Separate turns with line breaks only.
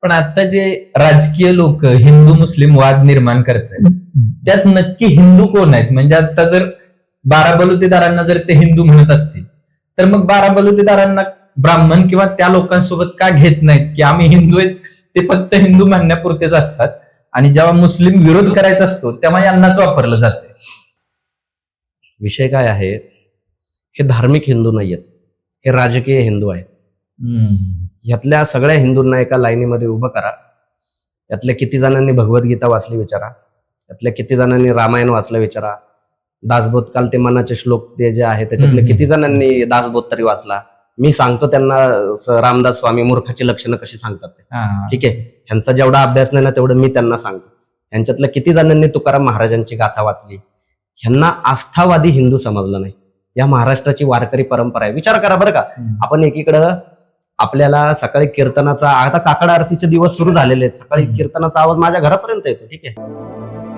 पण आता जे राजकीय लोक हिंदू मुस्लिम वाद निर्माण करतात त्यात नक्की हिंदू कोण आहेत? म्हणजे आता जर 12 बलुतेदारांना जर ते हिंदू म्हणत असतील तर मग 12 बलुतेदारांना ब्राह्मण किंवा त्या लोकांसोबत का घेत नाहीत की आम्ही हिंदू आहेत, ते फक्त हिंदू म्हणण्यापुरतेच असतात आणि जेव्हा मुस्लिम विरोध करायचा असतो तेव्हा यांनाच वापरलं जातं.
विषय काय आहे, हे धार्मिक हिंदू नाहीयेत, हे राजकीय हिंदू आहेत. ह्यातल्या सगळ्या हिंदूंना एका लाईनीमध्ये उभं करा. यातल्या किती जणांनी भगवद्गीता वाचली विचारा, यातल्या किती जणांनी रामायण वाचलं विचारा, दासबोध काल ते मनाचे श्लोक ते जे आहे त्याच्यातले किती जणांनी दासबोध तरी वाचला. मी सांगतो त्यांना रामदास स्वामी मूर्खाची लक्षणं कशी सांगतात ते, ठीक आहे. ह्यांचा जेवढा अभ्यास नाही ना तेवढं मी त्यांना सांगतो. ह्यांच्यातल्या किती जणांनी तुकाराम महाराजांची गाथा वाचली. ह्यांना आस्थावादी हिंदू समजलं नाही. या महाराष्ट्राची वारकरी परंपरा आहे. विचार करा बरं का, आपण एकीकडं आपल्याला सकाळी कीर्तनाचा, आता काकड आरतीचे दिवस सुरू झालेले आहेत, सकाळी कीर्तनाचा आवाज माझ्या घरापर्यंत येतो, ठीक आहे.